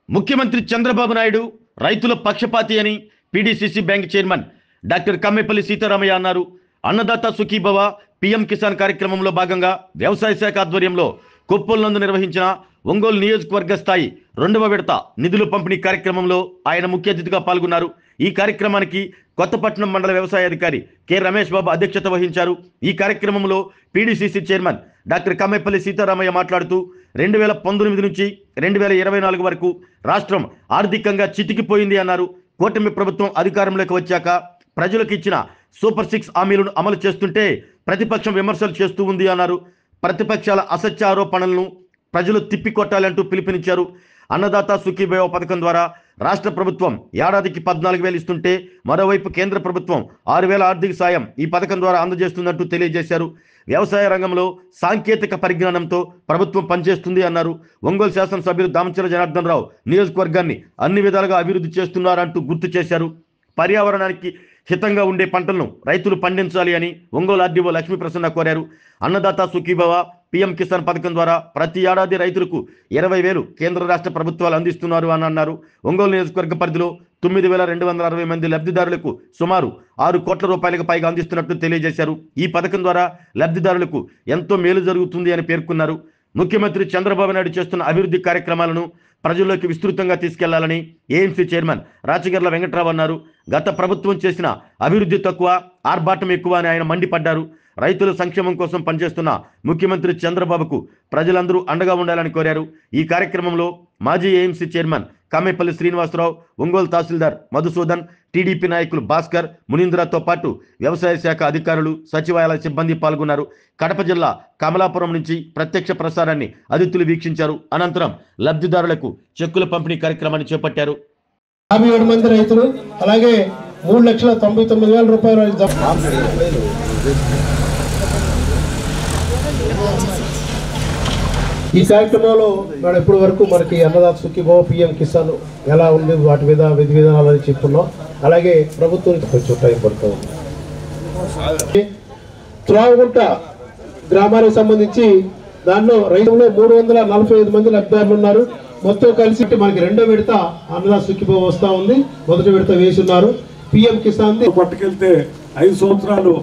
ముఖ్యమంత్రి చంద్రబాబు నాయుడు రైతుల పక్షపాతి అని PDCC bank chairman doctor Kammepalli Seetharamaiah అన్నారు. అన్నదాత సుఖీభవ పీఎం కిసాన్ కార్యక్రమంలో భాగంగా వ్యవసాయ శాఖ ఆధ్వర్యంలో కొప్పల్నందు నిర్వహించిన ఒంగోలు నియోజకవర్గ స్థాయి 2వ విడత నిధుల పంపిణీ కార్యక్రమంలో ఆయన ముఖ్య అతిథిగా పాల్గొన్నారు. ఈ కార్యక్రమానికి కొత్తపట్నం మండల వ్యవసాయ అధికారి కె రమేష్ బాబు అధ్యక్షత వహించారు. ఈ కార్యక్రమంలో PDCC chairman doctor Kammepalli Seetharamaiah మాట్లాడుతూ 2019 నుంచి 2024 వరకు రాష్ట్రం ఆర్థికంగా చితికిపోయింది అన్నారు. కూటమి ప్రభుత్వం అధికారంలోకి వచ్చాక ప్రజలకు ఇచ్చిన సూపర్ 6 హామీలను అమలు చేస్తుంటే ప్రతిపక్షం విమర్శలు చేస్తూ ఉంది అన్నారు. ప్రతిపక్షాల అసత్య ఆరోపణలను ప్రజలు తిప్పికొట్టాలంటూ పిలుపునిచ్చారు. అన్నదాత సుఖీభవ పథకం ద్వారా రాష్ట్ర ప్రభుత్వం ఏడాదికి 14,000 ఇస్తుంటే మరోవైపు కేంద్ర ప్రభుత్వం 6,000 ఆర్థిక సాయం ఈ పథకం ద్వారా అందజేస్తుందంటూ తెలియజేశారు. వ్యవసాయ రంగంలో సాంకేతిక పరిజ్ఞానంతో ప్రభుత్వం పనిచేస్తుంది అన్నారు. ఒంగోలు శాసనసభ్యులు దామచర్ల జనార్దన్ రావు నియోజకవర్గాన్ని అన్ని విధాలుగా అభివృద్ధి చేస్తున్నారంటూ గుర్తు చేశారు. పర్యావరణానికి హితంగా ఉండే పంటలను రైతులు పండించాలి అని ఒంగోలు ఆర్డీఓ లక్ష్మీప్రసన్న కోరారు. అన్నదాత సుఖీభవ పీఎం కిసాన్ పథకం ద్వారా ప్రతి ఏడాది రైతులకు 20,000 కేంద్ర రాష్ట్ర ప్రభుత్వాలు అందిస్తున్నారు అని అన్నారు. ఒంగోలు నియోజకవర్గ పరిధిలో 9,260 మంది లబ్ధిదారులకు సుమారు 6 కోట్ల రూపాయలకు పైగా అందిస్తున్నట్టు తెలియజేశారు. ఈ పథకం ద్వారా లబ్ధిదారులకు ఎంతో మేలు జరుగుతుంది అని పేర్కొన్నారు. ముఖ్యమంత్రి చంద్రబాబు నాయుడు చేస్తున్న అభివృద్ధి కార్యక్రమాలను ప్రజల్లోకి విస్తృతంగా తీసుకెళ్లాలని ఏఎంసీ చైర్మన్ రాచగర్ల వెంకట్రావు అన్నారు. గత ప్రభుత్వం చేసిన అభివృద్ధి తక్కువ, ఆర్భాటం ఎక్కువ అని ఆయన మండిపడ్డారు. రైతుల సంక్షేమం కోసం పనిచేస్తున్న ముఖ్యమంత్రి చంద్రబాబుకు ప్రజలందరూ అండగా ఉండాలని కోరారు. ఈ కార్యక్రమంలో మాజీ ఏఎంసీ చైర్మన్ కమ్మేపల్లి శ్రీనివాసరావు, ఒంగోలు తహసీల్దార్ మధుసూదన్, టీడీపీ నాయకులు భాస్కర్, మునీంద్రతో పాటు వ్యవసాయ శాఖ అధికారులు, సచివాలయ సిబ్బంది పాల్గొన్నారు. కడప జిల్లా కమలాపురం నుంచి ప్రత్యక్ష ప్రసారాన్ని అతిథులు వీక్షించారు. అనంతరం లబ్ధిదారులకు చెక్కుల పంపిణీ కార్యక్రమాన్ని చేపట్టారు. 57 మంది రైతులు, అలాగే 3,99,000 రూపాయలు. ఈ కార్యక్రమంలో మనం ఇప్పటి వరకు మనకి అన్నదాత సుఖీభవ పీఎం కిసాన్ ఎలా ఉంది, వాటి మీద విధి విధానాలు అని చెప్పుకున్నాం. అలాగే ప్రభుత్వం కొంచెం టైం పడుతుంది. త్రాగుంట గ్రామానికి సంబంధించి దానిలో రైతుల్లో 345 మంది లబ్ధిదారులు ఉన్నారు. మొత్తం కలిసి మనకి 2వ విడత అన్నదాత సుఖీభవ వస్తూ ఉంది. మొదటి విడత వేసి ఉన్నారు. పీఎం కిసాన్ పట్టుకెళ్తే 5 సంవత్సరాలు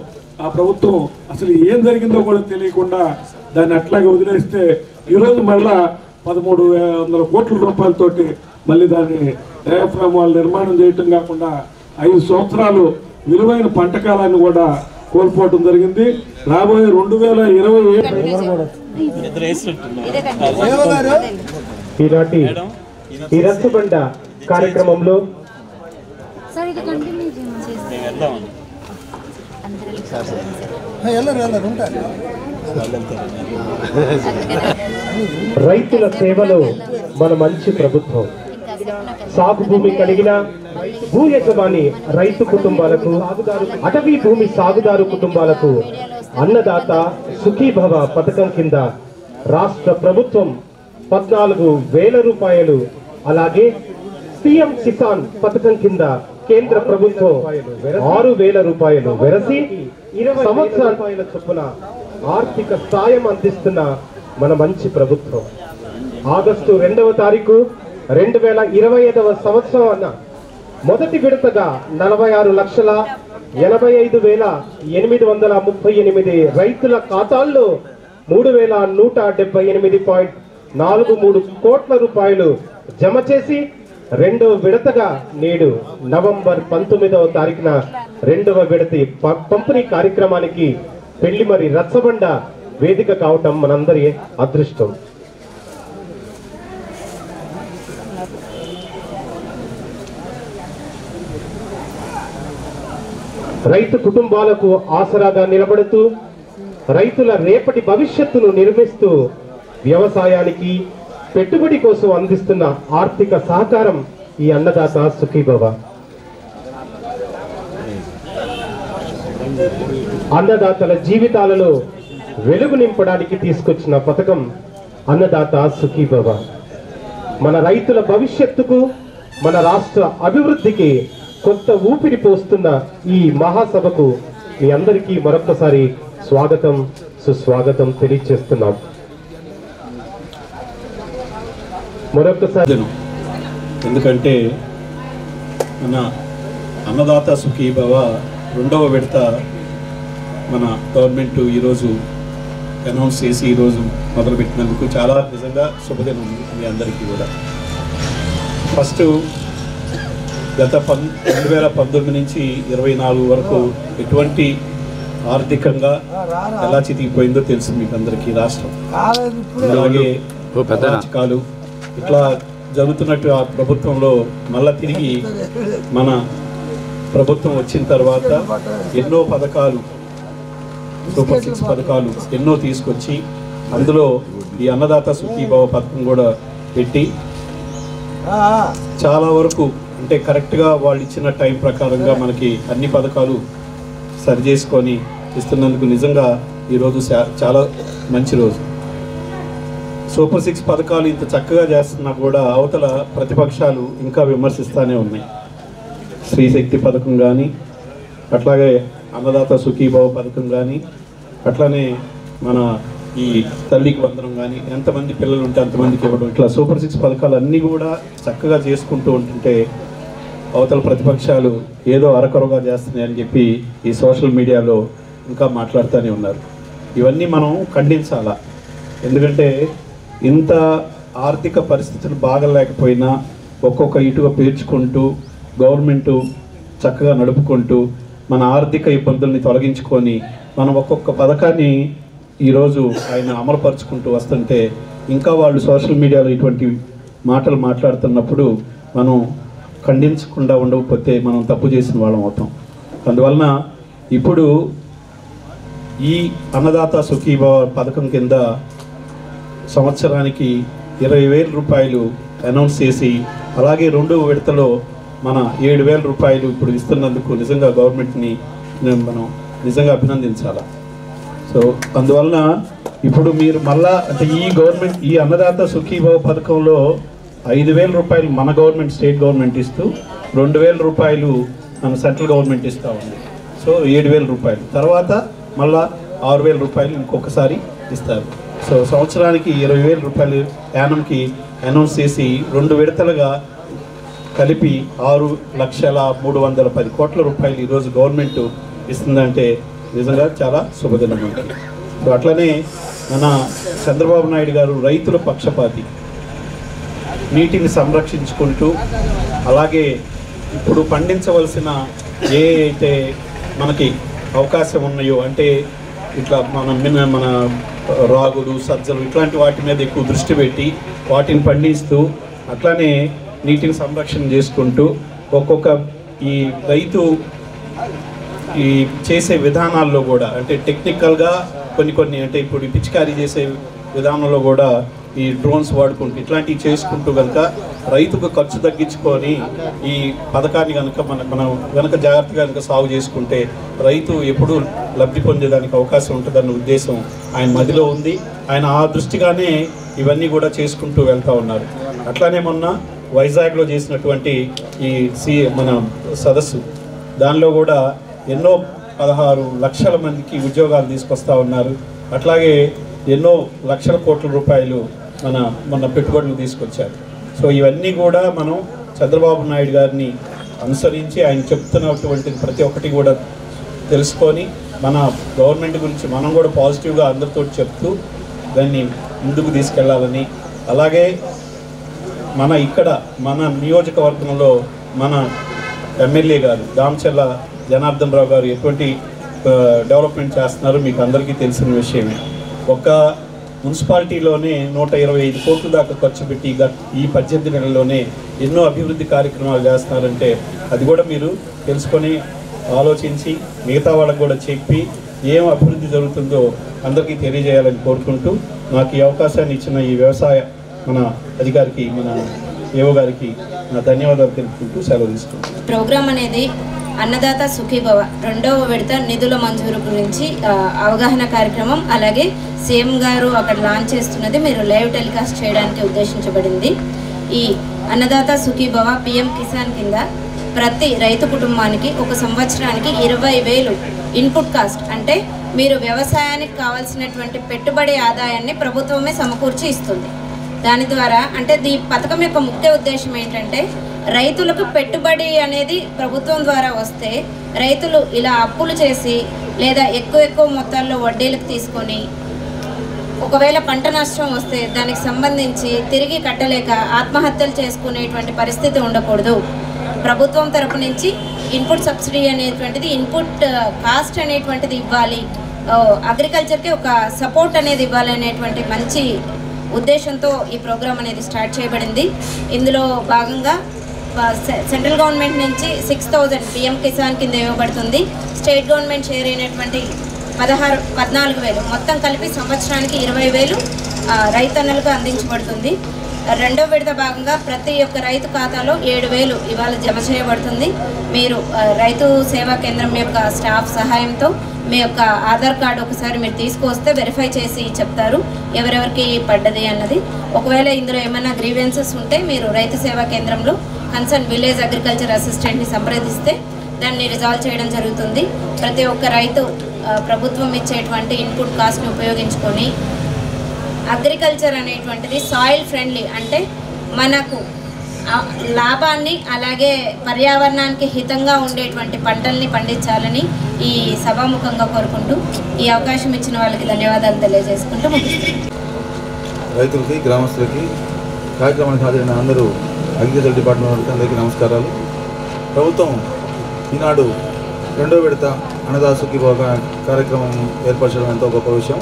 ఆ ప్రభుత్వం అసలు ఏం జరిగిందో కూడా తెలియకుండా దాన్ని అట్లాగే వదిలేస్తే ఈరోజు మళ్ళా 1,300 కోట్ల రూపాయలతోటి మళ్ళీ దాన్ని డయాఫ్రామ్ వాళ్ళు నిర్మాణం చేయటం కాకుండా 5 సంవత్సరాలు విలువైన పంట కాలాన్ని కూడా కోల్పోవటం జరిగింది. రాబోయే 2027 ఈనాటి ఈ రచ్చబండ కార్యక్రమంలో రైతుల సేవలో మన మంచి ప్రభుత్వం. సాగు భూమి కలిగిన భూ యజమాని రైతు కుటుంబాలకు, అటవీ భూమి సాగుదారు కుటుంబాలకు అన్నదాత సుఖీభవ పథకం కింద రాష్ట్ర ప్రభుత్వం 14,000 రూపాయలు, అలాగే పీఎం కిసాన్ పథకం కింద కేంద్ర ప్రభుత్వం 6,000 రూపాయలు వెరసి 20 సంవత్సరాల చొప్పున ఆర్థిక సాయం అందిస్తున్న మన మంచి ప్రభుత్వం. ఆగస్టు 2వ తారీఖు 2025వ సంవత్సరం మొదటి విడతగా 46,85,838 రైతుల ఖాతాల్లో 3,178.43 కోట్ల రూపాయలు జమ చేసి 2వ విడతగా నేడు నవంబర్ 19వ తారీఖున 2వ విడత పంపిణీ కార్యక్రమానికి పెళ్లిమరి రచ్చబండ వేదిక కావటం మనందరి అదృష్టం. రైతు కుటుంబాలకు ఆసరాగా నిలబడుతూ రైతుల రేపటి భవిష్యత్తును నిర్మిస్తూ వ్యవసాయానికి పెట్టుబడి కోసం అందిస్తున్న ఆర్థిక సహకారం ఈ అన్నదాత సుఖీభవ. అన్నదాతల జీవితాలలో వెలుగు నింపడానికి తీసుకొచ్చిన పథకం అన్నదాత సుఖీభవ. మన రైతుల భవిష్యత్తుకు, మన రాష్ట్ర అభివృద్ధికి కొత్త ఊపిరి పోస్తున్న ఈ మహాసభకు మీ అందరికీ మరొకసారి స్వాగతం, సుస్వాగతం తెలియజేస్తున్నాం. మరొకసారి ఎందుకంటే మన అన్నదాత సుఖీభవ 2వ విడత మన గవర్నమెంట్ ఈరోజు అనౌన్స్ చేసి ఈరోజు మొదలుపెట్టినందుకు చాలా నిజంగా శుభదినం మీ అందరికీ కూడా. ఫస్ట్ గత 2019 నుంచి 24 వరకు ఎటువంటి ఆర్థికంగా ఎలా చితికిపోయిందో తెలుసు మీకు అందరికీ రాష్ట్రం. అలాగే రాజకాలు ఇట్లా జరుగుతున్నట్టు ఆ ప్రభుత్వంలో మళ్ళా తిరిగి మన ప్రభుత్వం వచ్చిన తర్వాత ఎన్నో పథకాలు, సూపర్ 6 పథకాలు ఎన్నో తీసుకొచ్చి అందులో ఈ అన్నదాత సుఖీభవ పథకం కూడా పెట్టి చాలా వరకు అంటే కరెక్ట్గా వాళ్ళు ఇచ్చిన టైం ప్రకారంగా మనకి అన్ని పథకాలు సరి చేసుకొని ఇస్తున్నందుకు నిజంగా ఈరోజు చాలా మంచి రోజు. సూపర్ 6 పథకాలు ఇంత చక్కగా చేస్తున్నా కూడా అవతల ప్రతిపక్షాలు ఇంకా విమర్శిస్తూనే ఉన్నాయి. స్త్రీశక్తి పథకం కానీ, అట్లాగే అన్నదాత సుఖీభవ పథకం కానీ, అట్లానే మన ఈ తల్లికి వందనం కానీ, ఎంతమంది పిల్లలు ఉంటే అంతమందికి ఇవ్వడం, ఇట్లా సూపర్ 6 పథకాలు అన్నీ కూడా చక్కగా చేసుకుంటూ ఉంటుంటే అవతల ప్రతిపక్షాలు ఏదో అరకొరగా చేస్తున్నాయని చెప్పి ఈ సోషల్ మీడియాలో ఇంకా మాట్లాడుతూనే ఉన్నారు. ఇవన్నీ మనం ఖండించాలా. ఎందుకంటే ఇంత ఆర్థిక పరిస్థితులు బాగలేకపోయినా ఒక్కొక్క ఇటుగా పేర్చుకుంటూ గవర్నమెంటు చక్కగా నడుపుకుంటూ మన ఆర్థిక ఇబ్బందుల్ని తొలగించుకొని మనం ఒక్కొక్క పథకాన్ని ఈరోజు ఆయన అమలుపరుచుకుంటూ వస్తుంటే ఇంకా వాళ్ళు సోషల్ మీడియాలో ఇటువంటి మాటలు మాట్లాడుతున్నప్పుడు మనం ఖండించకుండా ఉండకపోతే మనం తప్పు చేసిన వాళ్ళం అవుతాం. అందువలన ఇప్పుడు ఈ అన్నదాత సుఖీభవ పథకం కింద సంవత్సరానికి 20,000 రూపాయలు అనౌన్స్ చేసి అలాగే 2వ విడతలో మన 7,000 రూపాయలు ఇప్పుడు ఇస్తున్నందుకు నిజంగా గవర్నమెంట్ని మనం నిజంగా అభినందించాలి. సో అందువలన ఇప్పుడు మీరు మళ్ళా అంటే ఈ గవర్నమెంట్ ఈ అన్నదాత సుఖీభవ పథకంలో 5,000 రూపాయలు మన గవర్నమెంట్ స్టేట్ గవర్నమెంట్ ఇస్తూ 2,000 రూపాయలు మన సెంట్రల్ గవర్నమెంట్ ఇస్తూ ఉంది. సో 7,000 రూపాయలు తర్వాత మళ్ళా 6,000 రూపాయలు ఇంకొకసారి ఇస్తారు. సో సంవత్సరానికి 20,000 రూపాయలు యానంకి అనౌన్స్ చేసి 2 విడతలుగా కలిపి 6,310 కోట్ల రూపాయలు ఈరోజు గవర్నమెంట్ ఇస్తుందంటే నిజంగా చాలా శుభదినం. సో అట్లనే మన చంద్రబాబు నాయుడు గారు రైతుల పక్షపాతి, నీటిని సంరక్షించుకుంటూ అలాగే ఇప్పుడు పండించవలసిన ఏ అయితే మనకి అవకాశం ఉన్నాయో అంటే ఇట్లా మన రాగులు సజ్జలు ఇట్లాంటి వాటి మీద ఎక్కువ దృష్టి పెట్టి వాటిని పండిస్తూ అట్లానే నీటిని సంరక్షణ చేసుకుంటూ ఒక్కొక్క ఈ రైతు ఈ చేసే విధానాల్లో కూడా అంటే టెక్నికల్గా కొన్ని అంటే ఇప్పుడు పిచికారీ చేసే విధానంలో కూడా ఈ డ్రోన్స్ వాడుకుంటూ ఇట్లాంటివి చేసుకుంటూ కనుక రైతుకు ఖర్చు తగ్గించుకొని ఈ పథకాన్ని కనుక మనం కనుక జాగ్రత్తగా కనుక సాగు చేసుకుంటే రైతు ఎప్పుడూ లబ్ధి పొందేదానికి అవకాశం ఉంటుందన్న ఉద్దేశం ఆయన మదిలో ఉంది. ఆయన ఆ దృష్టిగానే ఇవన్నీ కూడా చేసుకుంటూ వెళ్తూ ఉన్నారు. అట్లానే మొన్న వైజాగ్లో చేసినటువంటి ఈ మన సదస్సు దానిలో కూడా ఎన్నో 16 లక్షల మందికి ఉద్యోగాలు తీసుకొస్తూ ఉన్నారు. అట్లాగే ఎన్నో లక్షల కోట్ల రూపాయలు మన పెట్టుబడులు తీసుకొచ్చారు. సో ఇవన్నీ కూడా మనం చంద్రబాబు నాయుడు గారిని అనుసరించి ఆయన చెప్తున్నటువంటి ప్రతి ఒక్కటి కూడా తెలుసుకొని మన గవర్నమెంట్ గురించి మనం కూడా పాజిటివ్గా అందరితో చెప్తూ దాన్ని ముందుకు తీసుకెళ్లాలని, అలాగే మన నియోజకవర్గంలో మన ఎమ్మెల్యే గారు దామచర్ల జనార్దన్ రావు గారు ఎటువంటి డెవలప్మెంట్ చేస్తున్నారు మీకు అందరికీ తెలిసిన విషయమే. ఒక్క మున్సిపాలిటీలోనే 125 కోట్ల దాకా ఖర్చు పెట్టి ఈ 18 నెలల్లోనే ఎన్నో అభివృద్ధి కార్యక్రమాలు చేస్తున్నారంటే అది కూడా మీరు తెలుసుకొని ఆలోచించి మిగతా వాళ్ళకు కూడా చెప్పి ఏం అభివృద్ధి జరుగుతుందో అందరికీ తెలియజేయాలని కోరుకుంటూ నాకు ఈ అవకాశాన్ని ఇచ్చిన ఈ వ్యవసాయ మన అధికారికి మన ఏవో గారికి నా ధన్యవాదాలు తెలుపుకుంటూ సెలవు తీసుకుంటాను. ప్రోగ్రామ్ అనేది అన్నదాత సుఖీభవ 2వ విడత నిధుల మంజూరు గురించి అవగాహన కార్యక్రమం, అలాగే సీఎం గారు అక్కడ లాంచ్ చేస్తున్నది మీరు లైవ్ టెలికాస్ట్ చేయడానికి ఉద్దేశించబడింది. ఈ అన్నదాత సుఖీభవ పిఎం కిసాన్ కింద ప్రతి రైతు కుటుంబానికి ఒక సంవత్సరానికి 20,000 ఇన్పుట్ కాస్ట్ అంటే మీరు వ్యవసాయానికి కావాల్సినటువంటి పెట్టుబడి ఆదాయాన్ని ప్రభుత్వమే సమకూర్చి ఇస్తుంది. దాని ద్వారా అంటే ఈ పథకం యొక్క ముఖ్య ఉద్దేశం ఏంటంటే రైతులకు పెట్టుబడి అనేది ప్రభుత్వం ద్వారా వస్తే రైతులు ఇలా అప్పులు చేసి లేదా ఎక్కువ మొత్తాల్లో వడ్డీలకు తీసుకొని ఒకవేళ పంట నష్టం వస్తే దానికి సంబంధించి తిరిగి కట్టలేక ఆత్మహత్యలు చేసుకునేటువంటి పరిస్థితి ఉండకూడదు. ప్రభుత్వం తరపు నుంచి ఇన్పుట్ సబ్సిడీ అనేటువంటిది ఇన్పుట్ కాస్ట్ అనేటువంటిది ఇవ్వాలి, అగ్రికల్చర్కి ఒక సపోర్ట్ అనేది ఇవ్వాలి అనేటువంటి మంచి ఉద్దేశంతో ఈ ప్రోగ్రాం అనేది స్టార్ట్ చేయబడింది. ఇందులో భాగంగా సెంట్రల్ గవర్నమెంట్ నుంచి 6,000 పిఎం కిసాన్ కింద ఇవ్వబడుతుంది. స్టేట్ గవర్నమెంట్ షేర్ అయినటువంటి 14,000 మొత్తం కలిపి సంవత్సరానికి 20,000 రైతన్నలకు అందించబడుతుంది. రెండో విడత భాగంగా ప్రతి ఒక్క రైతు ఖాతాలో 7,000 ఇవాళ జమ చేయబడుతుంది. మీరు రైతు సేవా కేంద్రం యొక్క స్టాఫ్ సహాయంతో మీ యొక్క ఆధార్ కార్డు ఒకసారి మీరు తీసుకొస్తే వెరిఫై చేసి చెప్తారు ఎవరెవరికి పడ్డది అన్నది. ఒకవేళ ఇందులో ఏమైనా గ్రీవెన్సెస్ ఉంటే మీరు రైతు సేవా కేంద్రంలో కన్సర్న్ విలేజ్ అగ్రికల్చర్ అసిస్టెంట్ని సంప్రదిస్తే దాన్ని రిజాల్వ్ చేయడం జరుగుతుంది. ప్రతి ఒక్క రైతు ప్రభుత్వం ఇచ్చేటువంటి ఇన్పుట్ కాస్ట్ని ఉపయోగించుకొని అగ్రికల్చర్ అనేటువంటిది సాయిల్ ఫ్రెండ్లీ అంటే మనకు లాభాన్ని అలాగే పర్యావరణానికి హితంగా ఉండేటువంటి పంటల్ని పండించాలని ఈ సభాముఖంగా కోరుకుంటూ ఈ అవకాశం ఇచ్చిన వాళ్ళకి ధన్యవాదాలు తెలియజేసుకుంటూ ముగిస్తున్నాను. రైతులకి గ్రామస్తులకి కార్యక్రమానికి హాజరైన అందరూ అగ్రికల్చర్ డిపార్ట్మెంట్ వారికి అందరికీ నమస్కారాలు. ప్రభుత్వం ఈనాడు 2వ విడత అన్నదాత సుఖీభవ కార్యక్రమం ఏర్పరచడం ఎంతో గొప్ప విషయం.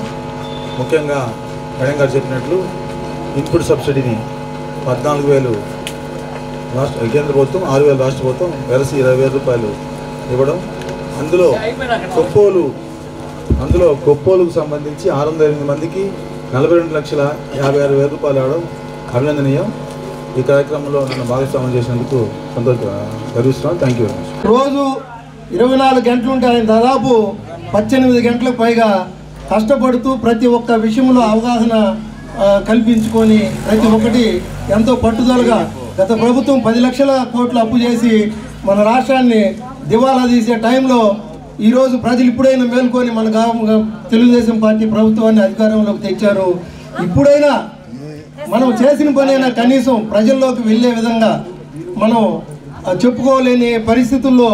ముఖ్యంగా మేడం గారు చెప్పినట్లు ఇన్పుట్ సబ్సిడీని 14,000 కేంద్ర ప్రభుత్వం, 6,000 రాష్ట్ర ప్రభుత్వం, వెరసి 20,000 రూపాయలు ఇవ్వడం. అందులో కొప్పోలుకు సంబంధించి 608 మందికి 42,56,000 రూపాయలు ఇవ్వడం అభినందనీయం. ఈ కార్యక్రమంలో నన్ను భాగస్వామ్యం చేసినందుకు గర్విస్తున్నాను. Thank you very much. రోజు 24 గంటలు ఉంటే ఆయన దాదాపు 18 గంటలకు పైగా కష్టపడుతూ ప్రతి ఒక్క విషయంలో అవగాహన కల్పించుకొని ప్రతి ఒక్కటి ఎంతో పట్టుదలగా గత ప్రభుత్వం 10 లక్షల కోట్లు అప్పు చేసి మన రాష్ట్రాన్ని దివాలా తీసే టైంలో ఈరోజు ప్రజలు ఇప్పుడైనా మేల్కొని మన తెలుగుదేశం పార్టీ ప్రభుత్వాన్ని అధికారంలోకి తెచ్చారు. ఇప్పుడైనా మనం చేసిన పనైనా కనీసం ప్రజల్లోకి వెళ్ళే విధంగా మనం చెప్పుకోలేని పరిస్థితుల్లో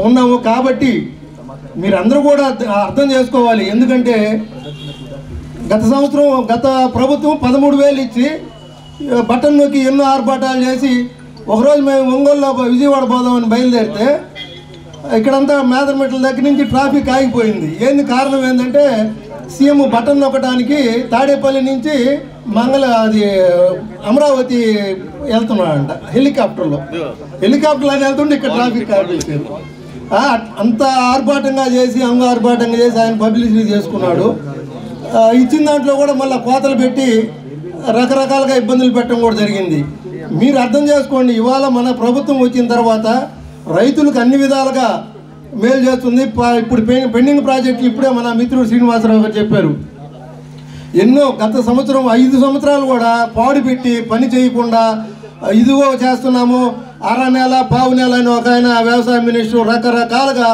ఉన్నాము. కాబట్టి మీరందరూ కూడా అర్థం చేసుకోవాలి. ఎందుకంటే గత ప్రభుత్వం 13,000 ఇచ్చి బటన్ నొక్కి ఎన్నో ఆర్భాటాలు చేసి ఒకరోజు మేము ఒంగోలులో విజయవాడ పోదామని బయలుదేరితే ఇక్కడంతా మేదరమెట్ల దగ్గర నుంచి ట్రాఫిక్ ఆగిపోయింది. కారణం ఏంటంటే సీఎం బటన్ నొక్కడానికి తాడేపల్లి నుంచి అది అమరావతి వెళ్తున్నాడంట హెలికాప్టర్ అని వెళ్తుంటే ఇక్కడ ట్రాఫిక్ ఆగిపోయింది. అంత ఆర్భాటంగా చేసి ఆయన పబ్లిసిటీ చేసుకున్నాడు. ఇచ్చిన దాంట్లో కూడా మళ్ళీ కోతలు పెట్టి రకరకాలుగా ఇబ్బందులు పెట్టడం కూడా జరిగింది. మీరు అర్థం చేసుకోండి, ఇవాళ మన ప్రభుత్వం వచ్చిన తర్వాత రైతులకు అన్ని విధాలుగా మేలు చేస్తుంది. ఇప్పుడు పెండింగ్ ప్రాజెక్టులు ఇప్పుడే మన మిత్రుడు శ్రీనివాసరావు గారు చెప్పారు. ఎన్నో గత సంవత్సరం 5 సంవత్సరాలు కూడా పాడు పెట్టి పని చేయకుండా ఇదిగో చేస్తున్నాము, అర నెల పావు నెల అని ఒక ఆయన వ్యవసాయ మినిస్టర్ రకరకాలుగా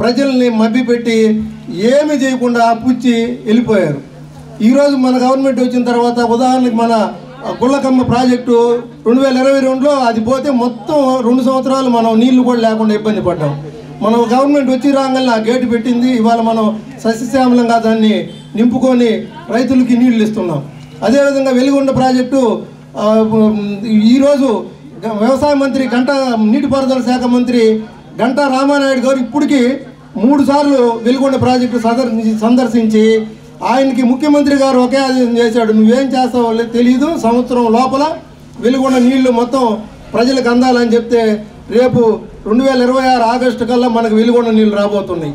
ప్రజల్ని మభ్యపెట్టి ఏమి చేయకుండా పుచ్చి వెళ్ళిపోయారు. ఈరోజు మన గవర్నమెంట్ వచ్చిన తర్వాత ఉదాహరణకి మన గుళ్ళకమ్మ ప్రాజెక్టు 2022లో అది పోతే మొత్తం 2 సంవత్సరాలు మనం నీళ్లు కూడా లేకుండా ఇబ్బంది పడ్డాం. మనం గవర్నమెంట్ వచ్చి రాగానే ఆ గేటు పెట్టింది. ఇవాళ మనం సస్యశ్యామలంగా దాన్ని నింపుకొని రైతులకి నీళ్లు ఇస్తున్నాం. అదేవిధంగా వెలిగొండ ప్రాజెక్టు ఈరోజు వ్యవసాయ మంత్రి నీటిపారుదల శాఖ మంత్రి గంటా రామానాయుడు గారు ఇప్పటికీ 3 సార్లు వెలిగొండ ప్రాజెక్టు సందర్శించి ఆయనకి ముఖ్యమంత్రి గారు ఒకే ఆదేశం చేశాడు, నువ్వేం చేస్తావో తెలియదు, సంవత్సరం లోపల వెలిగొండ నీళ్లు మొత్తం ప్రజలకు అందాలని చెప్తే రేపు 2026 ఆగస్టు కల్లా మనకు వెలిగొండ నీళ్ళు రాబోతున్నాయి.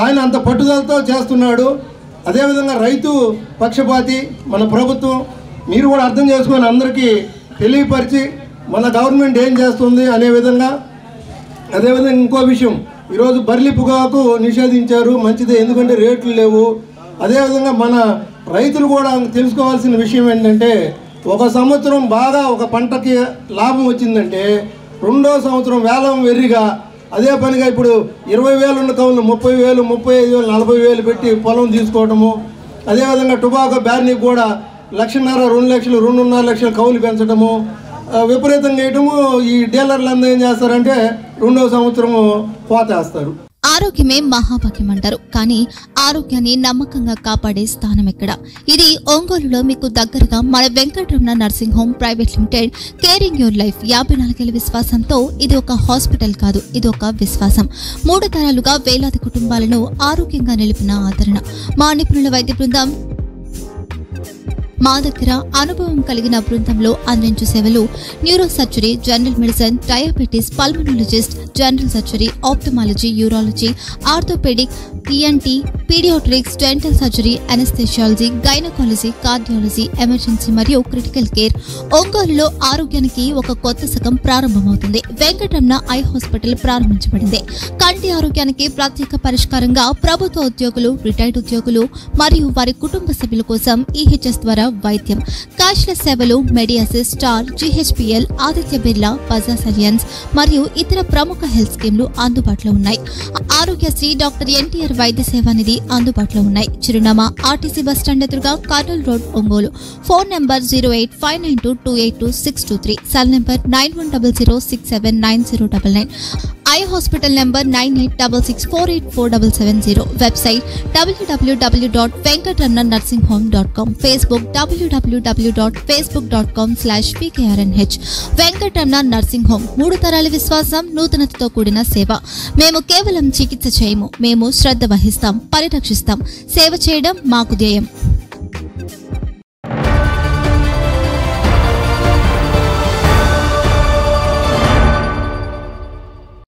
ఆయన అంత పట్టుదలతో చేస్తున్నాడు. అదేవిధంగా రైతు పక్షపాతి మన ప్రభుత్వం. మీరు కూడా అర్థం చేసుకొని అందరికీ తెలియపరిచి మన గవర్నమెంట్ ఏం చేస్తుంది అనే విధంగా. అదేవిధంగా ఇంకో విషయం, ఈరోజు బర్లీ పొగాకు నిషేధించారు, మంచిదే, ఎందుకంటే రేట్లు లేవు. అదేవిధంగా మన రైతులు కూడా తెలుసుకోవాల్సిన విషయం ఏంటంటే ఒక సంవత్సరం బాగా ఒక పంటకి లాభం వచ్చిందంటే రెండో సంవత్సరం వేలం వెర్రిగా అదే పనిగా ఇప్పుడు 20,000 ఉన్న కౌలు 30,000, 35,000, 40,000 పెట్టి పొలం తీసుకోవటము. అదేవిధంగా టొబాకో బ్యాన్కి కూడా 1,500,000 2 లక్షలు 2.5 లక్షలు కౌలు పెంచడము విపరీతంగా వేయటము. ఈ డీలర్లు అందరూ ఏం చేస్తారంటే 2వ సంవత్సరము పోతేస్తారు. ఆరోగ్యమే మహాభాగ్యం అంటారు, కానీ ఆరోగ్యాన్ని నమ్మకంగా కాపాడే స్థానం ఎక్కడ? ఇది ఒంగోలులో మీకు దగ్గరగా మన Venkataramana nursing home private limited. Caring your life 54 ఏళ్ల విశ్వాసంతో ఇది ఒక హాస్పిటల్ కాదు, ఇది ఒక విశ్వాసం. 3 తరాలుగా వేలాది కుటుంబాలను ఆరోగ్యంగా నిలిపిన ఆదరణ. మా నిపుణుల వైద్య బృందం మా దగ్గర అనుభవం కలిగిన బృందంలో అందించే సేవలు neuro surgery, general medicine, diabetes, pulmonologist, general surgery, ophthalmology, urology, orthopaedic, ENT, paediatrics, dental surgery, anaesthesiology, gynaecology, cardiology, emergency మరియు క్రిటికల్ కేర్. ఒంగోలులో ఆరోగ్యానికి ఒక కొత్త శకం ప్రారంభమవుతుంది. వెంకటరమణ ఐ హాస్పిటల్ ప్రారంభించబడింది. కంటి ఆరోగ్యానికి ప్రత్యేక పరిష్కారంగా ప్రభుత్వ ఉద్యోగులు, రిటైర్డ్ ఉద్యోగులు మరియు వారి కుటుంబ సభ్యుల కోసం ఈహెచ్ఎస్ ద్వారా వైద్యం, క్యాష్లెస్ సేవలు, Mediassist, star, GHPL, Aditya Birla, Bajaj Allianz మరియు ఇతర ప్రముఖ హెల్త్ స్కీమ్లు అందుబాటులో ఉన్నాయి. ఆరోగ్యశ్రీ, డాక్టర్ ఎన్టీఆర్ వైద్య సేవానిధి అందుబాటులో ఉన్నాయి. చిరునామా ఆర్టీసీ బస్టాండ్ ఎదురుగా, Kurnool road, Ongole. Phone number 08592282623, cell number 9100679099, eye hospital number 9866484770, website www.venkatramanarsinghome.com, Facebook www.facebook.com/vkrnh. Venkataramana nursing home, 3 తరాల విశ్వాసం, నూతనతతో కూడిన సేవ. మేము కేవలం చికిత్స చేయము, మేము శ్రద్ధ వహిస్తాం, పరిరక్షిస్తాం. సేవ చేయడం మాకు ధ్యేయం.